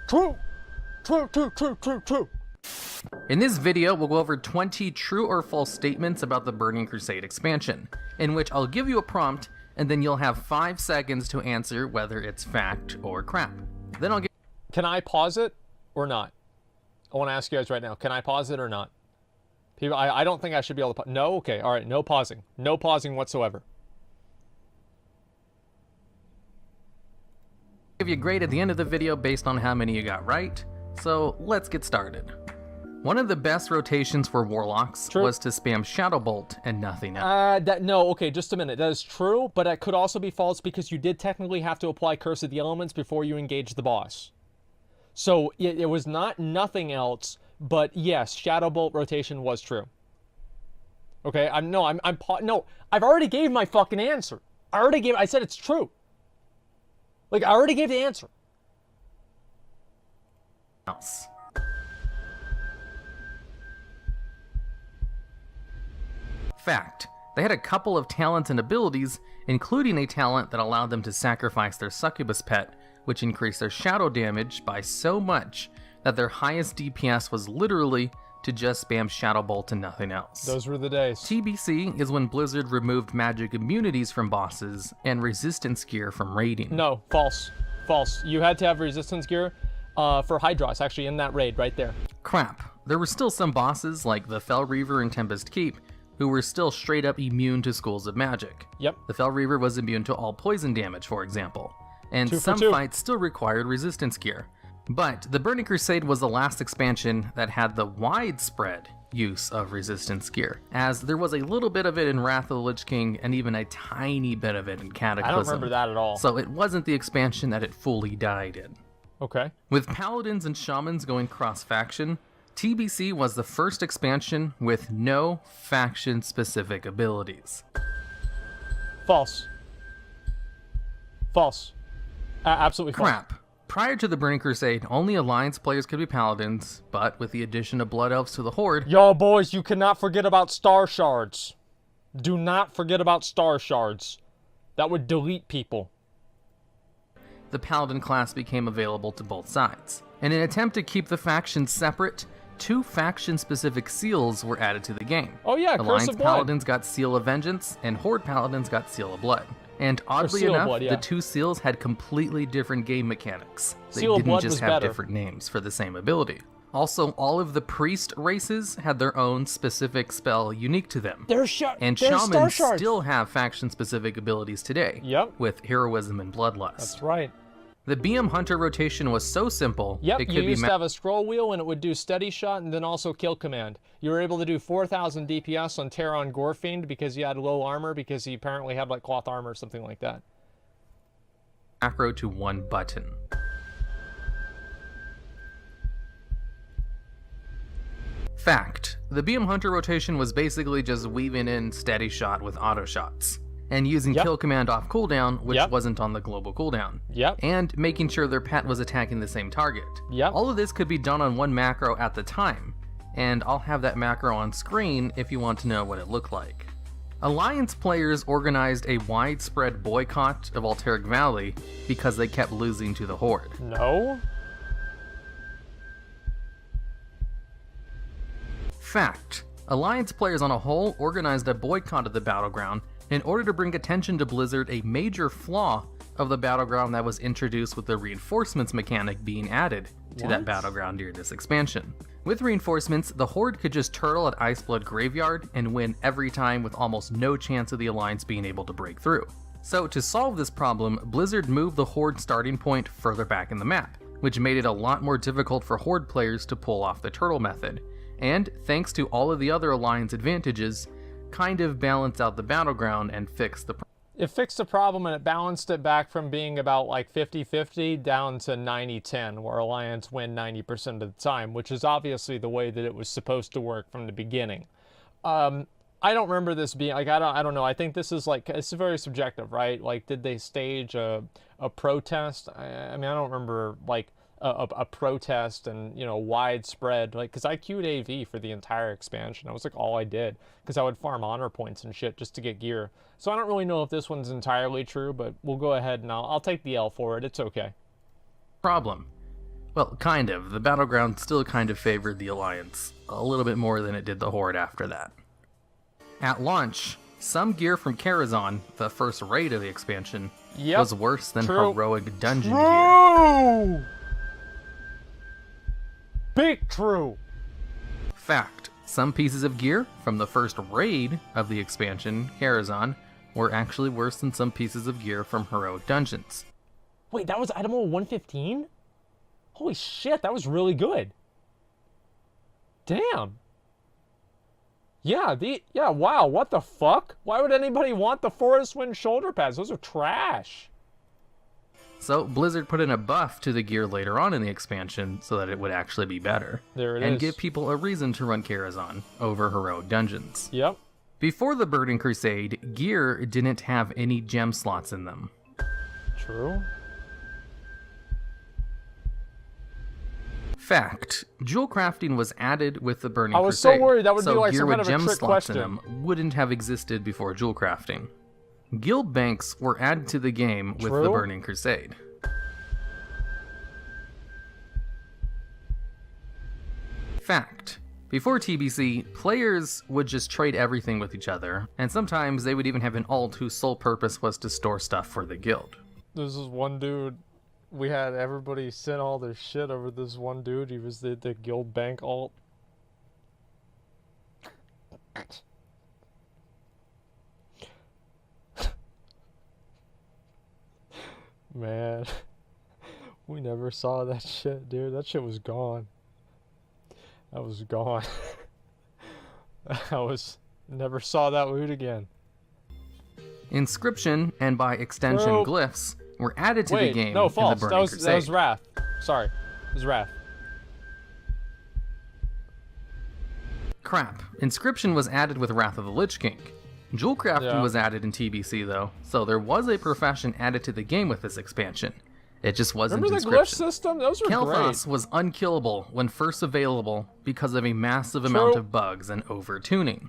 True. True, true, true, true, true. In this video, we'll go over 20 true or false statements about the Burning Crusade expansion, in which I'll give you a prompt, and then you'll have 5 seconds to answer whether it's fact or crap. Then I'll give... Can I pause it or not? I want to ask you guys right now. Can I pause it or not? People, I don't think I should be able to... No? Okay, all right. No pausing. No pausing whatsoever. Give you a grade at the end of the video based on how many you got right, so let's get started. One of the best rotations for Warlocks was to spam Shadow Bolt and nothing else. No, okay, just a minute. That is true, but that could also be false because you did technically have to apply Curse of the Elements before you engage the boss. So it was not nothing else, but yes, Shadow Bolt rotation was true. Okay, I've already gave my fucking answer. I said it's true. Like, I already gave the answer. Else. Fact. They had a couple of talents and abilities, including a talent that allowed them to sacrifice their succubus pet, which increased their shadow damage by so much that their highest DPS was literally to just spam Shadow Bolt and nothing else. Those were the days. TBC is when Blizzard removed magic immunities from bosses and resistance gear from raiding. No, false. False. You had to have resistance gear for Hydros, actually, in that raid right there. Crap. There were still some bosses, like the Fel Reaver and Tempest Keep, who were still straight up immune to schools of magic. Yep. The Fel Reaver was immune to all poison damage, for example, and some fights still required resistance gear. But the Burning Crusade was the last expansion that had the widespread use of resistance gear, as there was a little bit of it in Wrath of the Lich King and even a tiny bit of it in Cataclysm. I don't remember that at all. So it wasn't the expansion that it fully died in. Okay. With Paladins and Shamans going cross-faction, TBC was the first expansion with no faction-specific abilities. False. False. Absolutely false. Crap. Prior to the Burning Crusade, only Alliance players could be Paladins, but with the addition of Blood Elves to the Horde... Yo, boys, you cannot forget about Star Shards. Do not forget about Star Shards. That would delete people. The Paladin class became available to both sides. In an attempt to keep the factions separate, 2 faction-specific seals were added to the game. Oh yeah, Curse Alliance of Blood. Paladins got Seal of Vengeance, and Horde Paladins got Seal of Blood. And oddly enough, the 2 seals had completely different game mechanics. They didn't just have different names for the same ability. Also, all of the priest races had their own specific spell unique to them. And shamans still have faction-specific abilities today, with heroism and bloodlust. That's right. The BM Hunter rotation was so simple, it could you used to have a scroll wheel and it would do steady shot and then also kill command. You were able to do 4,000 DPS on Terron Gorefiend because you had low armor because he apparently had like cloth armor or something like that. Macro to 1 button. Fact. The BM Hunter rotation was basically just weaving in steady shot with auto shots, and using kill command off cooldown, which wasn't on the global cooldown, and making sure their pet was attacking the same target. All of this could be done on 1 macro at the time, and I'll have that macro on screen if you want to know what it looked like. Alliance players organized a widespread boycott of Alteric Valley because they kept losing to the Horde. No? Fact. Alliance players on a whole organized a boycott of the Battleground in order to bring attention to Blizzard a major flaw of the Battleground that was introduced with the reinforcements mechanic being added to that Battleground during this expansion. With reinforcements, the Horde could just turtle at Iceblood Graveyard and win every time with almost no chance of the Alliance being able to break through. So to solve this problem, Blizzard moved the Horde starting point further back in the map, which made it a lot more difficult for Horde players to pull off the turtle method, and thanks to all of the other Alliance advantages, kind of balanced out the Battleground and fixed the problem. It fixed the problem and it balanced it back from being about like 50-50 down to 90-10, where Alliance win 90% of the time, which is obviously the way that it was supposed to work from the beginning. I don't remember this being, like, I don't know, I think this is like, it's very subjective, right? Like, did they stage a protest? I mean, I don't remember, like, a protest and, you know, widespread, like, because I queued AV for the entire expansion. That was like all I did, because I would farm honor points and shit just to get gear. So I don't really know if this one's entirely true, but we'll go ahead and I'll take the L for it. It's okay. Problem. Well, kind of. The Battleground still kind of favored the Alliance, a little bit more than it did the Horde after that. At launch, some gear from Karazhan, the first raid of the expansion, was worse than heroic dungeon gear. Big true! Fact. Some pieces of gear from the first raid of the expansion, Karazhan, were actually worse than some pieces of gear from heroic dungeons. Wait, that was item 115? Holy shit, that was really good. Damn. Yeah, wow, what the fuck? Why would anybody want the Forest Wind shoulder pads? Those are trash. So Blizzard put in a buff to the gear later on in the expansion so that it would actually be better. There it is. And give people a reason to run Karazhan over heroic dungeons. Yep. Before the Burning Crusade, gear didn't have any gem slots in them. True. Fact. Jewel crafting was added with the Burning Crusade. I was so worried that would be like gear some kind with of a gem trick slots question. in them wouldn't have existed before jewel crafting. Guild banks were added to the game with the Burning Crusade. Fact. Before TBC, players would just trade everything with each other, and sometimes they would even have an alt whose sole purpose was to store stuff for the guild. This is one dude. We had everybody send all their shit over this one dude. He was the guild bank alt. Man, we never saw that shit, dude. That shit was gone. That was gone. Never saw that loot again. Inscription, and by extension glyphs, were added to the game no, false. in the Burning Crusade. That was Wrath. Sorry. It was Wrath. Crap. Inscription was added with Wrath of the Lich King. Jewel crafting was added in TBC though, so there was a profession added to the game with this expansion. It just wasn't Remember the Inscription. glyph system? Those were Kael'thas great. was unkillable when first available because of a massive amount of bugs and over-tuning.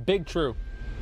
Big true.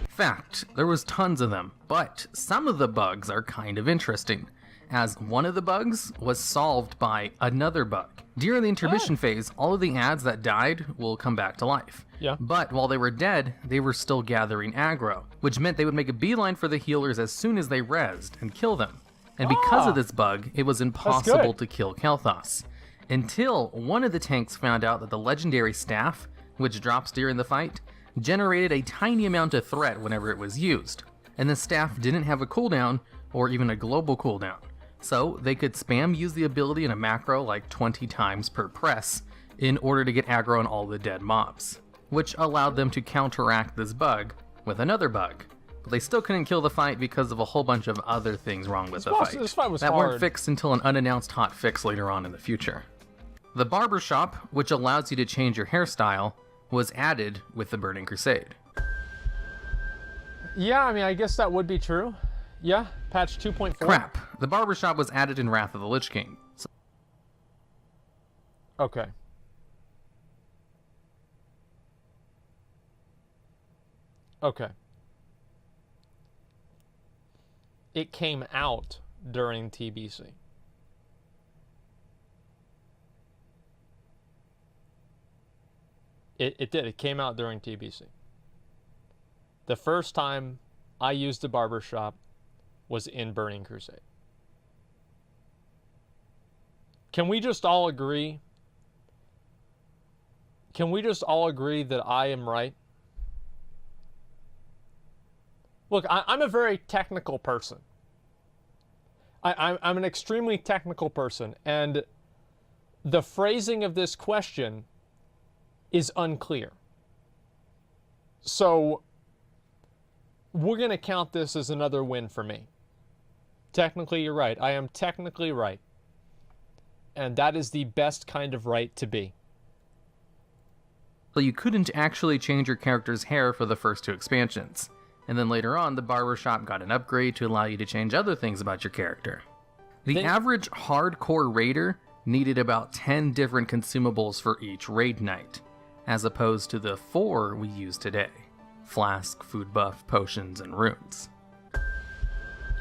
Fact, there was tons of them, but some of the bugs are kind of interesting, as one of the bugs was solved by another bug. During the intermission phase, all of the ads that died will come back to life. Yeah. But while they were dead, they were still gathering aggro, which meant they would make a beeline for the healers as soon as they rezzed and kill them. And because of this bug, it was impossible to kill Kael'thas. Until one of the tanks found out that the legendary staff, which drops during the fight, generated a tiny amount of threat whenever it was used. And the staff didn't have a cooldown, or even a global cooldown. So they could spam use the ability in a macro like 20 times per press in order to get aggro on all the dead mobs, which allowed them to counteract this bug with another bug. But they still couldn't kill the fight because of a whole bunch of other things wrong with the fight. This fight was that hard. weren't fixed until an unannounced hotfix later on in the future. The barbershop, which allows you to change your hairstyle, was added with the Burning Crusade. Yeah, I mean, I guess that would be true. Yeah, patch 2.4. Crap. The barbershop was added in Wrath of the Lich King. Okay. Okay. It came out during TBC. It did. It came out during TBC. The first time I used the barbershop was in Burning Crusade. Can we just all agree? Can we just all agree that I am right? Look, I'm a very technical person. I'm an extremely technical person, and the phrasing of this question is unclear. So we're going to count this as another win for me. Technically, you're right. I am technically right. And that is the best kind of right to be. So you couldn't actually change your character's hair for the first two expansions. And then later on, the barbershop got an upgrade to allow you to change other things about your character. The average hardcore raider needed about 10 different consumables for each raid night, as opposed to the 4 we use today: flask, food buff, potions, and runes.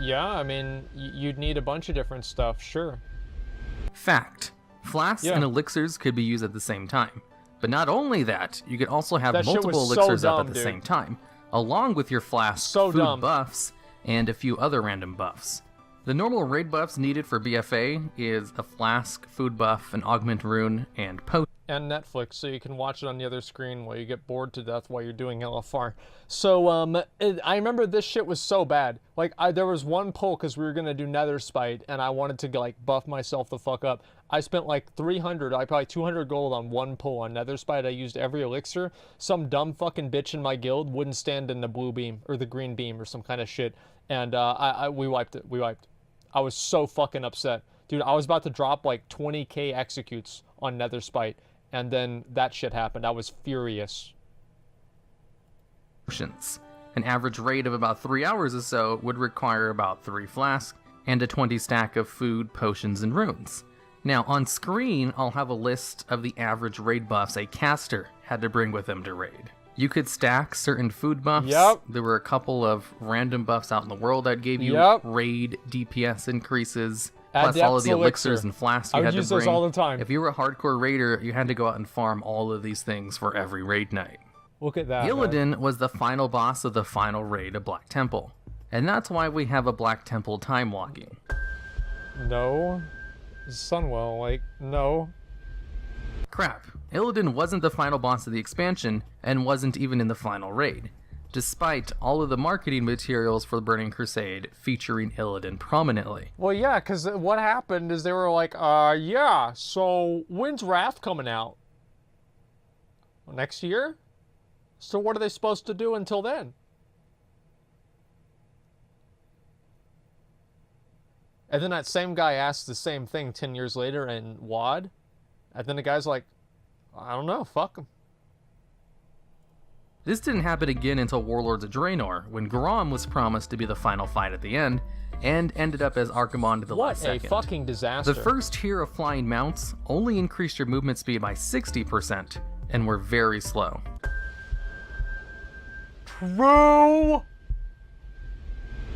Yeah, I mean, you'd need a bunch of different stuff, sure. Fact. Flasks Yeah. and elixirs could be used at the same time. But not only that, you could also have That shit was multiple so elixirs up dumb, at the dude. same time, along with your flask, So food dumb. buffs, and a few other random buffs. The normal raid buffs needed for BFA is a flask, food buff, an augment rune, and potion. And Netflix, so you can watch it on the other screen while you get bored to death while you're doing LFR. So, I remember this shit was so bad. Like, there was one pull because we were gonna do Nether Spite, and I wanted to like buff myself the fuck up. I spent like 300, probably 200 gold on one pull on Nether Spite. I used every elixir. Some dumb fucking bitch in my guild wouldn't stand in the blue beam or the green beam or some kind of shit, and we wiped it. We wiped. I was so fucking upset, dude. I was about to drop like 20k executes on Nether Spite. And then that shit happened. I was furious. An average raid of about 3 hours or so would require about 3 flasks and a 20 stack of food, potions, and runes. Now, on screen, I'll have a list of the average raid buffs a caster had to bring with them to raid. You could stack certain food buffs. Yep. There were a couple of random buffs out in the world that gave you raid DPS increases. Plus all of the elixirs and flasks you had to bring. I would use those all the time. If you were a hardcore raider, you had to go out and farm all of these things for every raid night. Look at that. Illidan was the final boss of the final raid of Black Temple. And that's why we have a Black Temple time locking. No. Sunwell, like, no. Crap. Illidan wasn't the final boss of the expansion, and wasn't even in the final raid, despite all of the marketing materials for the Burning Crusade featuring Illidan prominently. Well, yeah, because what happened is they were like, yeah, so when's Wrath coming out? Next year? So what are they supposed to do until then? And then that same guy asked the same thing 10 years later in WoD. And then the guy's like, I don't know, fuck him. This didn't happen again until Warlords of Draenor, when Grom was promised to be the final fight at the end, and ended up as Archimonde the last second. What a fucking disaster. The first tier of flying mounts only increased your movement speed by 60%, and were very slow. True!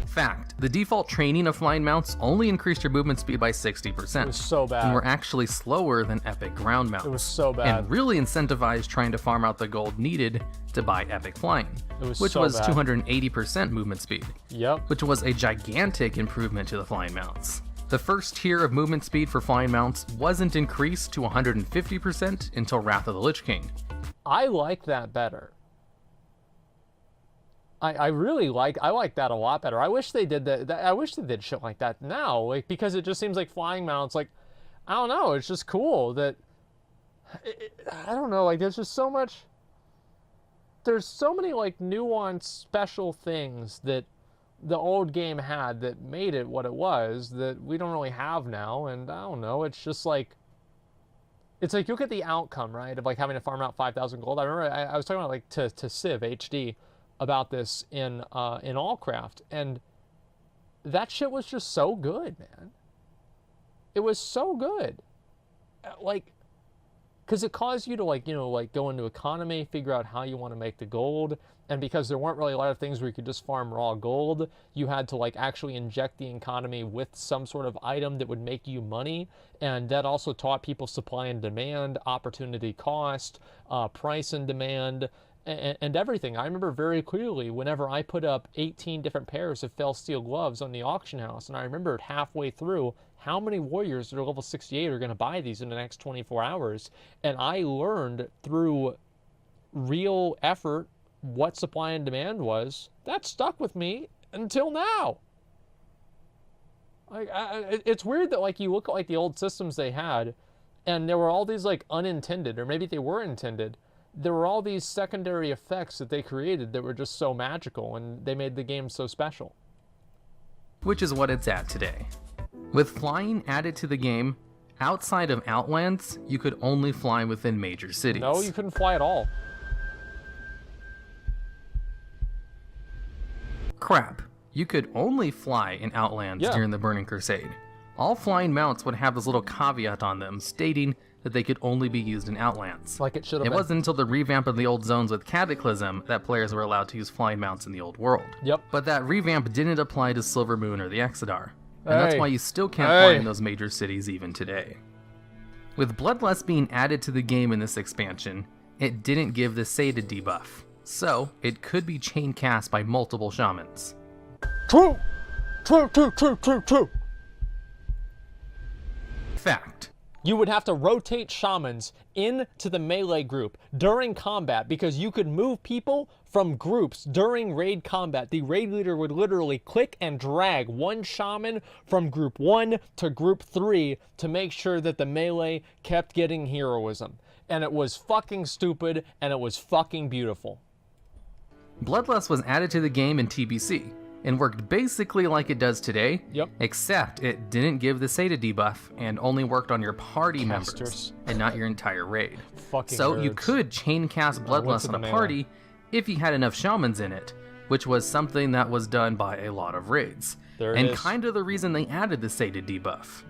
Fact, the default training of flying mounts only increased your movement speed by 60%. It was so bad. And were actually slower than epic ground mounts. It was so bad. And really incentivized trying to farm out the gold needed to buy epic flying, which so was bad. 280% movement speed. Yep. Which was a gigantic improvement to the flying mounts. The first tier of movement speed for flying mounts wasn't increased to 150% until Wrath of the Lich King. I like that better. I really like that a lot better. I wish they did that. I wish they did shit like that now, like, because it just seems like flying mounts, like, I don't know, it's just cool that I don't know, like, there's so many like nuanced special things that the old game had that made it what it was that we don't really have now. And I don't know, it's just like, it's like, you get the outcome, right, of like having to farm out 5,000 gold. I remember I was talking about like to Civ HD about this in Allcraft, and that shit was just so good, man. It was so good, like, because it caused you to, like, you know, like, go into economy, figure out how you want to make the gold, and because there weren't really a lot of things where you could just farm raw gold, you had to, like, actually inject the economy with some sort of item that would make you money, and that also taught people supply and demand, opportunity cost, price and demand, and everything. I remember very clearly whenever I put up 18 different pairs of fell steel gloves on the auction house, and I remembered halfway through how many warriors that are level 68 are going to buy these in the next 24 hours. And I learned through real effort what supply and demand was. That stuck with me until now. Like, it's weird that, like, you look at like the old systems they had, and there were all these like unintended, or maybe they were intended, there were all these secondary effects that they created that were just so magical, and they made the game so special. Which is what it's at today. With flying added to the game, outside of Outlands, you could only fly within major cities. No, you couldn't fly at all. Crap. You could only fly in Outlands during the Burning Crusade. All flying mounts would have this little caveat on them stating that they could only be used in Outlands. Like it should have It been. wasn't until the revamp of the old zones with Cataclysm that players were allowed to use flying mounts in the old world. Yep. But that revamp didn't apply to Silver Moon or the Exodar, and that's Hey. why you still can't fly in those major cities even today. With Bloodlust being added to the game in this expansion, it didn't give the Sated debuff, so it could be chain cast by multiple shamans. True! True, true, true, true, true! Fact. You would have to rotate shamans into the melee group during combat because you could move people from groups during raid combat. The raid leader would literally click and drag one shaman from group 1 to group 3 to make sure that the melee kept getting heroism. And it was fucking stupid and it was fucking beautiful. Bloodlust was added to the game in TBC, and worked basically like it does today, Yep. except it didn't give the Sated debuff and only worked on your party Casters. members and not your entire raid. Fucking So you nerds. could chain cast went Bloodlust to on the a melee. party if you had enough shamans in it, which was something that was done by a lot of raids, There it and is. kind of the reason they added the Sated debuff.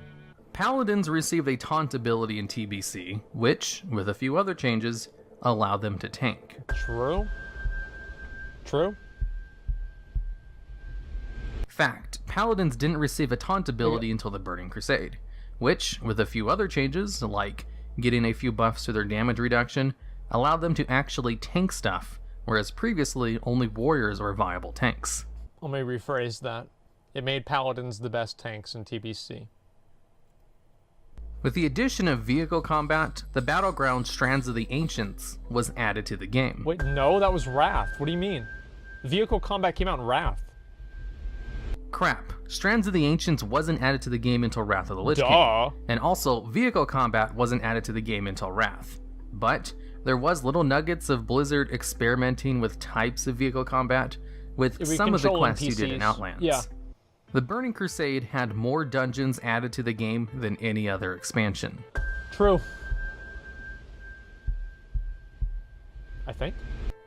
Paladins received a taunt ability in TBC, which, with a few other changes, allowed them to tank. True. True. Fact, Paladins didn't receive a taunt ability until the Burning Crusade, which, with a few other changes, like getting a few buffs to their damage reduction, allowed them to actually tank stuff, whereas previously only warriors were viable tanks. Let me rephrase that. It made paladins the best tanks in TBC. With the addition of vehicle combat, the battleground Strands of the Ancients was added to the game. Wait, no, that was Wrath. What do you mean? Vehicle combat came out in Wrath. Crap, Strands of the Ancients wasn't added to the game until Wrath of the Lich Duh. King, and also vehicle combat wasn't added to the game until Wrath. But there was little nuggets of Blizzard experimenting with types of vehicle combat with we some of the control quests you did in NPCs. Outlands. Yeah. The Burning Crusade had more dungeons added to the game than any other expansion. True. I think.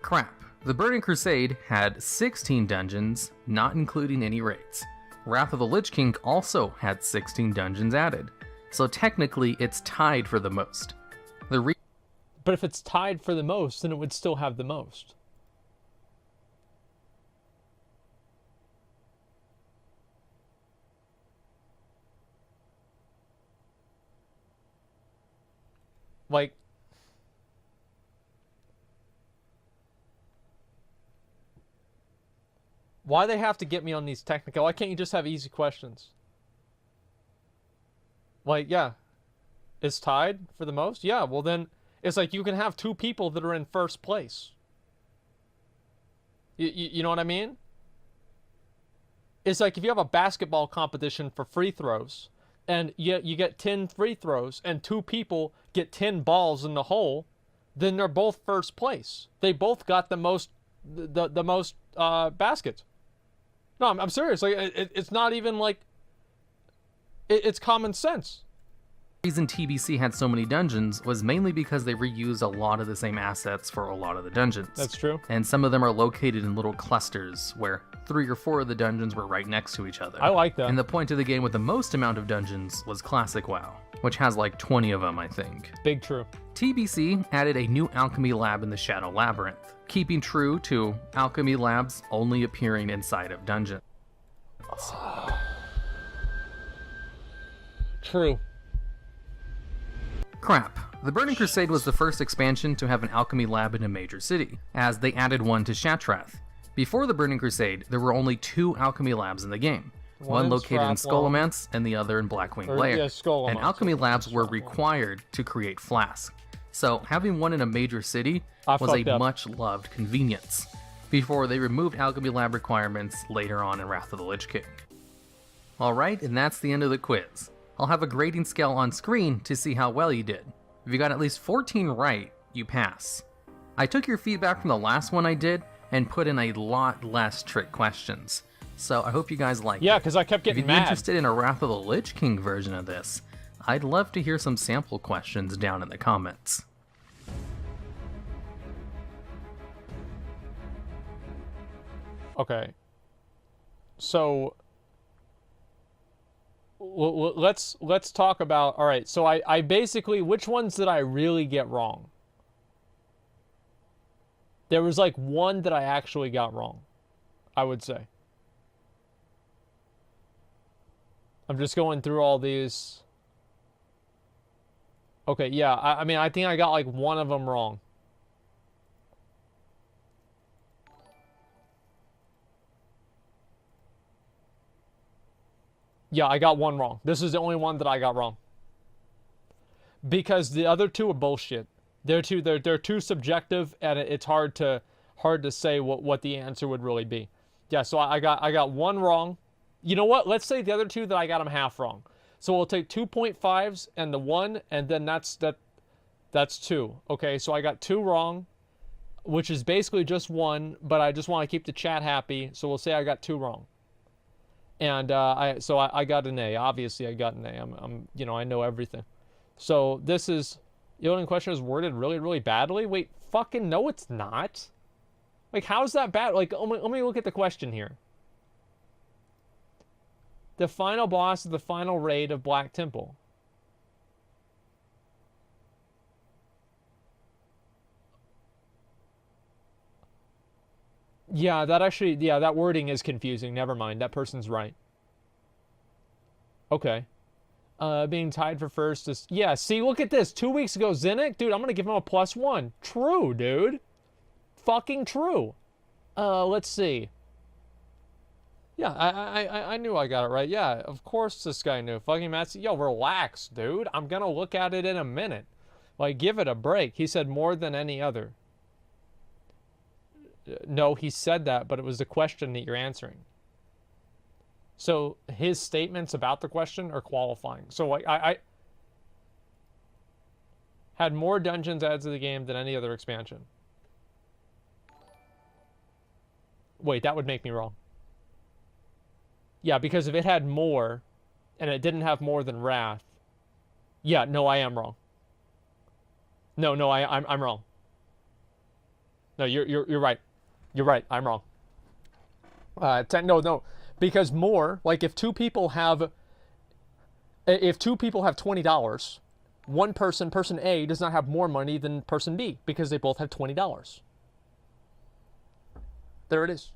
Crap. The Burning Crusade had 16 dungeons, not including any raids. Wrath of the Lich King also had 16 dungeons added, so technically it's tied for the most. But if it's tied for the most, then it would still have the most. Like, why they have to get me on these technical? Why can't you just have easy questions? Like, yeah, it's tied for the most? Yeah, well then, it's like you can have two people that are in first place. You know what I mean? It's like if you have a basketball competition for free throws, and you get 10 free throws, and two people get 10 balls in the hole, then they're both first place. They both got the most baskets. No, I'm serious. Like it's not even like it's common sense. The reason TBC had so many dungeons was mainly because they reused a lot of the same assets for a lot of the dungeons. That's true. And some of them are located in little clusters where 3 or 4 of the dungeons were right next to each other. I like that. And the point of the game with the most amount of dungeons was Classic WoW, which has like 20 of them, I think. Big true. TBC added a new alchemy lab in the Shadow Labyrinth, keeping true to alchemy labs only appearing inside of dungeons. True. Crap. The Burning Crusade was the first expansion to have an alchemy lab in a major city, as they added one to Shattrath. Before the Burning Crusade, there were only 2 alchemy labs in the game, one in located in Stratwell. Skullomance and the other in Blackwing Or, Lair. yeah, Skullomance. And alchemy labs were required to create flasks, so having one in a major city I was fucked a up. much loved convenience, before they removed alchemy lab requirements later on in Wrath of the Lich King. Alright, and that's the end of the quiz. I'll have a grading scale on screen to see how well you did. If you got at least 14 right, you pass. I took your feedback from the last one I did and put in a lot less trick questions, so I hope you guys like Yeah, it. because I kept If getting you'd be mad. interested in a Wrath of the Lich King version of this, I'd love to hear some sample questions down in the comments. Okay. So let's talk about. All right, so I basically, which ones did I really get wrong? There was like one that I actually got wrong, I would say. I'm just going through all these. Okay, yeah, I mean, I think I got like one of them wrong. Yeah, I got one wrong. This is the only one that I got wrong. Because the other two are bullshit. They're too subjective, and it's hard to say what the answer would really be. Yeah, so I got one wrong. You know what? Let's say the other two that I got them half wrong. So we'll take 2.5s and the one, and then that's two. Okay, so I got two wrong, which is basically just one, but I just want to keep the chat happy, so we'll say I got two wrong. And I got an A. Obviously, I got an A. I'm I know everything. So this is, the only question is worded really, really badly. Wait, fucking no, it's not. Like, how's that bad? Like, let me look at the question here. The final boss of the final raid of Black Temple. Yeah, that wording is confusing. Never mind. That person's right. Okay. Being tied for first is... Yeah, see, look at this. 2 weeks ago, Zinnick, dude, I'm going to give him a +1. True, dude. Fucking true. Let's see. Yeah, I knew I got it right. Yeah, of course this guy knew. Fucking Matt, yo, relax, dude. I'm going to look at it in a minute. Like, give it a break. He said more than any other. No, he said that, but it was the question that you're answering. So his statements about the question are qualifying. So like I had more dungeons added to the game than any other expansion. Wait, that would make me wrong. Yeah, because if it had more and it didn't have more than Wrath. Yeah, no, I am wrong. No, I'm wrong. No, you're right. You're right. I'm wrong. No, because more, like if two people have $20, one person A does not have more money than person B because they both have $20. There it is.